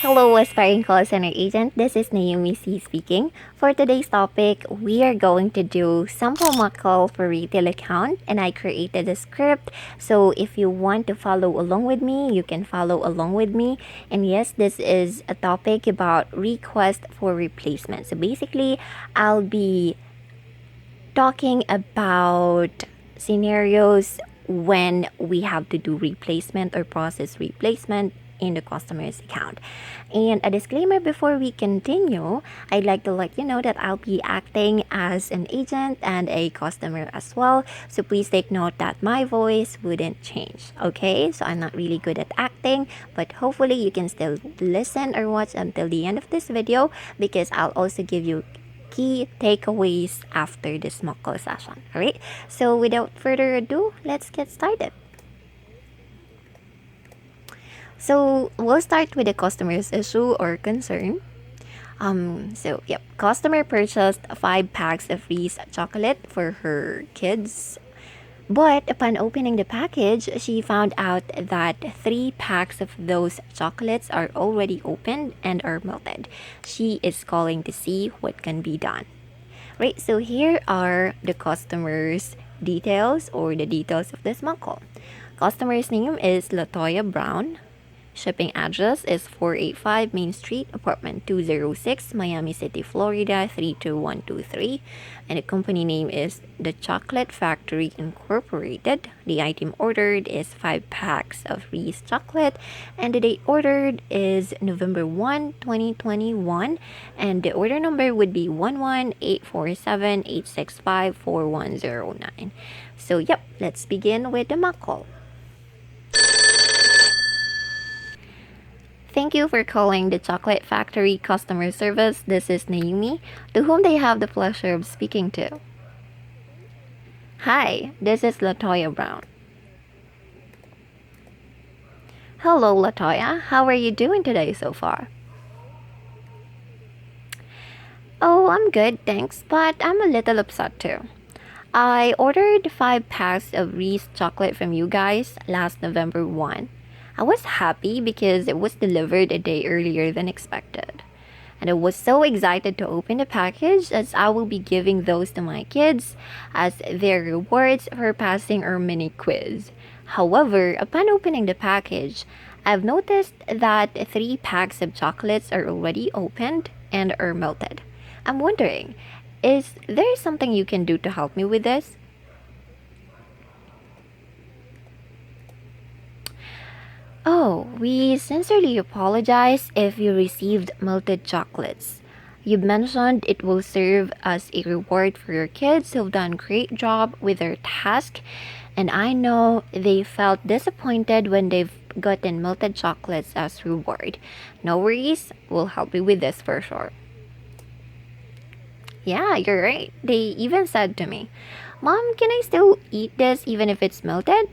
Hello, aspiring call center agent. This is Nayumi Cee speaking. For today's topic, we are going to do sample mock call for retail account, and I created a script. So if you want to follow along with me, you can follow along with me. And yes, this is a topic about request for replacement. So basically, I'll be talking about scenarios when we have to do replacement or process replacement in the customer's account. And a disclaimer before we continue, I'd like to let you know that I'll be acting as an agent and a customer as well. So please take note that my voice wouldn't change. Okay, so I'm not really good at acting, but hopefully you can still listen or watch until the end of this video, because I'll also give you key takeaways after this mock call session. Alright, so without further ado, let's get started. So we'll start with the customer's issue or concern. Customer purchased 5 packs of Reese chocolate for her kids. But upon opening the package, she found out that 3 packs of those chocolates are already opened and are melted. She is calling to see what can be done. Right, so here are the customer's details, or the details of this mock call. Customer's name is Latoya Brown. Shipping address is 485 Main Street, apartment 206, Miami City, Florida 32123. And the company name is The Chocolate Factory Incorporated. The item ordered is 5 packs of Reese chocolate, and the date ordered is November 1, 2021. And the order number would be 11847-865-4109. So yep, let's begin with the mock call. Thank you for calling the Chocolate Factory customer service. This is Nayumi, to whom they have the pleasure of speaking to. Hi, this is Latoya Brown. Hello, Latoya. How are you doing today so far? Oh, I'm good, thanks, but I'm a little upset too. I ordered 5 packs of Reese chocolate from you guys last November 1. I was happy because it was delivered a day earlier than expected. And I was so excited to open the package, as I will be giving those to my kids as their rewards for passing our mini quiz. However, upon opening the package, I've noticed that 3 packs of chocolates are already opened and are melted. I'm wondering, is there something you can do to help me with this? Oh, we sincerely apologize if you received melted chocolates. You mentioned it will serve as a reward for your kids who've done a great job with their task, and I know they felt disappointed when they've gotten melted chocolates as reward. No worries, we'll help you with this for sure. Yeah, you're right. They even said to me, "Mom, can I still eat this even if it's melted?"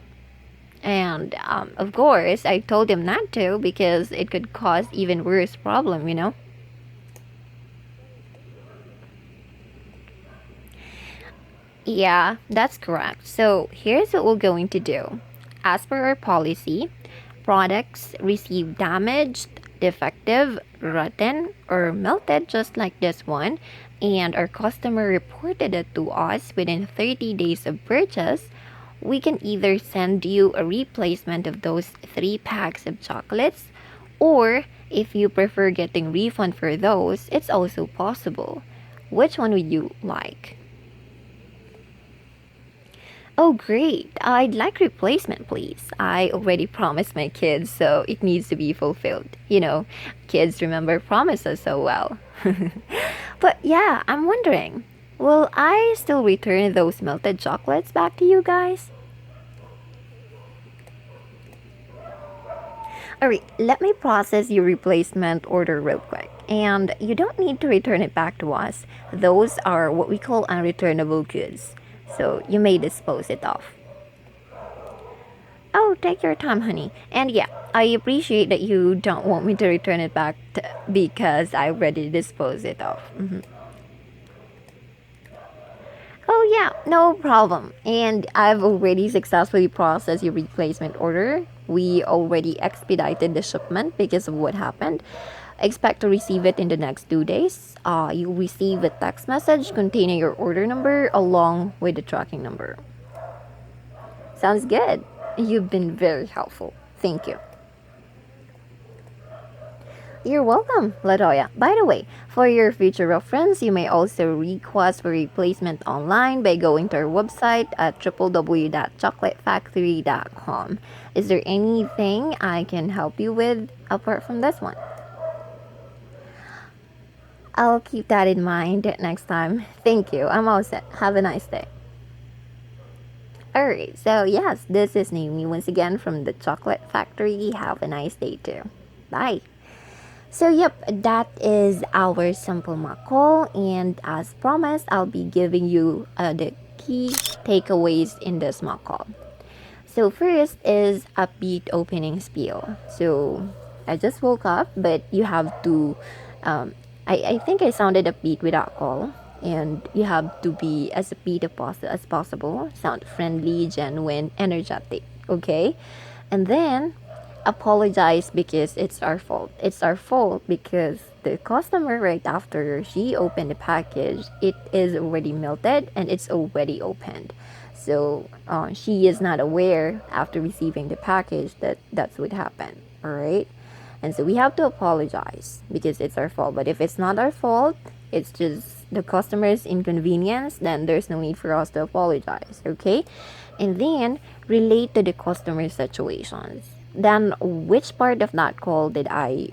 And of course, I told him not to, because it could cause even worse problem. Yeah, that's correct. So here's what we're going to do. As per our policy, products received damaged, defective, rotten, or melted just like this one, and our customer reported it to us within 30 days of purchase, we can either send you a replacement of those 3 packs of chocolates, or if you prefer getting refund for those, it's also possible. Which one would you like? Oh great, I'd like replacement please. I already promised my kids, so it needs to be fulfilled. Kids remember promises so well. But yeah, I'm wondering, will I still return those melted chocolates back to you guys? Alright, let me process your replacement order real quick. And you don't need to return it back to us. Those are what we call unreturnable goods. So you may dispose it off. Oh, take your time, honey. And yeah, I appreciate that you don't want me to return it back because I already disposed it off. Oh yeah, no problem. And I've already successfully processed your replacement order. we already expedited the shipment because of what happened. Expect to receive it in the next 2 days. You'll receive a text message containing your order number along with the tracking number. Sounds good. You've been very helpful. Thank you. You're welcome, Latoya. By the way, for your future reference, you may also request for replacement online by going to our website at www.chocolatefactory.com. Is there anything I can help you with apart from this one? I'll keep that in mind next time. Thank you. I'm all set. Have a nice day. Alright, so yes, this is Naomi once again from the Chocolate Factory. Have a nice day too. Bye. So yep, that is our simple mock call, and as promised, I'll be giving you the key takeaways in this mock call. So first is upbeat opening spiel. So I just woke up, but you have to I think I sounded upbeat without call, and you have to be as upbeat as possible, sound friendly, genuine, energetic, okay? And then apologize because it's our fault. It's our fault because the customer, right after she opened the package, it is already melted and it's already opened. So she is not aware after receiving the package that that's what happened, all right? And so we have to apologize because it's our fault. But if it's not our fault, it's just the customer's inconvenience, then there's no need for us to apologize, okay? And then relate to the customer situations. Then which part of that call did I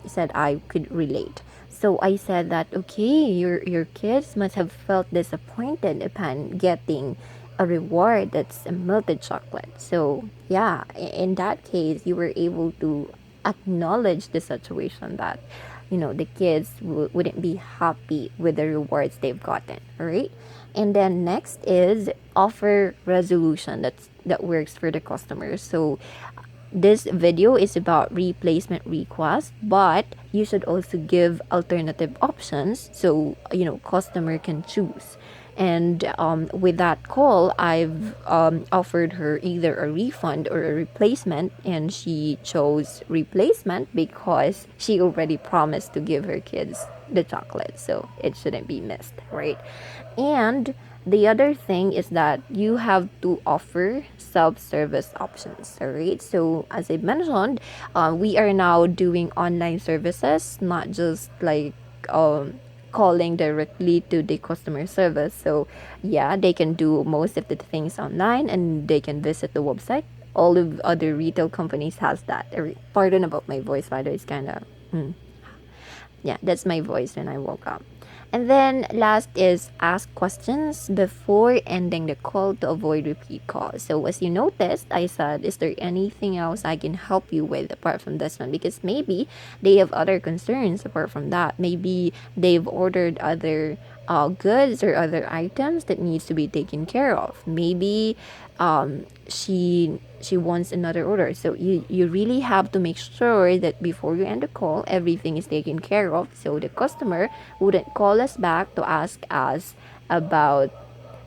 said I could relate? So I said that okay, your kids must have felt disappointed upon getting a reward that's a melted chocolate. So yeah, in that case, you were able to acknowledge the situation that the kids wouldn't be happy with the rewards they've gotten, all right? And then next is offer resolution that works for the customers. So this video is about replacement request, but you should also give alternative options so customer can choose. And with that call, I've offered her either a refund or a replacement, and she chose replacement because she already promised to give her kids the chocolate, so it shouldn't be missed, right? And the other thing is that you have to offer self-service options, all right? So as I mentioned, we are now doing online services, not just like calling directly to the customer service. So yeah, they can do most of the things online and they can visit the website. All of other retail companies has that. Pardon about my voice, by the way, it's kind of yeah, that's my voice when I woke up. And then last is ask questions before ending the call to avoid repeat calls. So as you noticed, I said, is there anything else I can help you with apart from this one? Because maybe they have other concerns apart from that. Maybe they've ordered other goods or other items that needs to be taken care of. Maybe she wants another order. So you really have to make sure that before you end the call, everything is taken care of, so the customer wouldn't call us back to ask us about,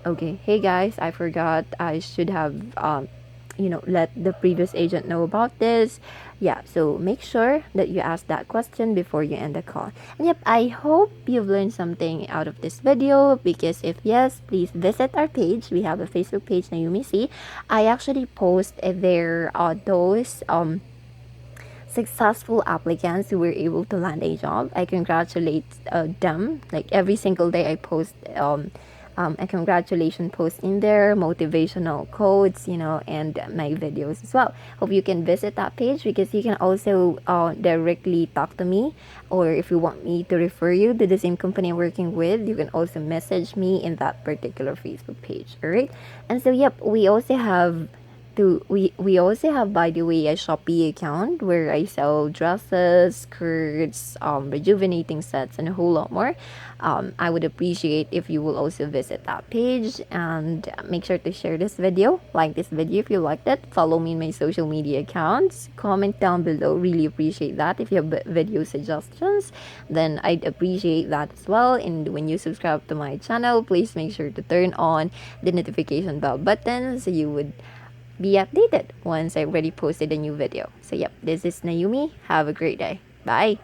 okay, hey guys, I forgot, I should have let the previous agent know about this. Yeah, so make sure that you ask that question before you end the call. And yep, I hope you've learned something out of this video, because if yes, please visit our page. We have a Facebook page, Nayumi Cee. I actually post there those successful applicants who were able to land a job. I congratulate them. Like every single day I post a congratulation post in there, motivational quotes, and my videos as well. Hope you can visit that page, because you can also directly talk to me, or if you want me to refer you to the same company I'm working with, you can also message me in that particular Facebook page. All right. And so yep, we also have, by the way, a Shopee account where I sell dresses, skirts, rejuvenating sets, and a whole lot more. I would appreciate if you will also visit that page, and make sure to share this video, like this video if you liked it, follow me in my social media accounts, comment down below, really appreciate that. If you have video suggestions, then I'd appreciate that as well. And when you subscribe to my channel, please make sure to turn on the notification bell button so you would be updated once I already posted a new video. So yep, this is Nayumi. Have a great day. Bye.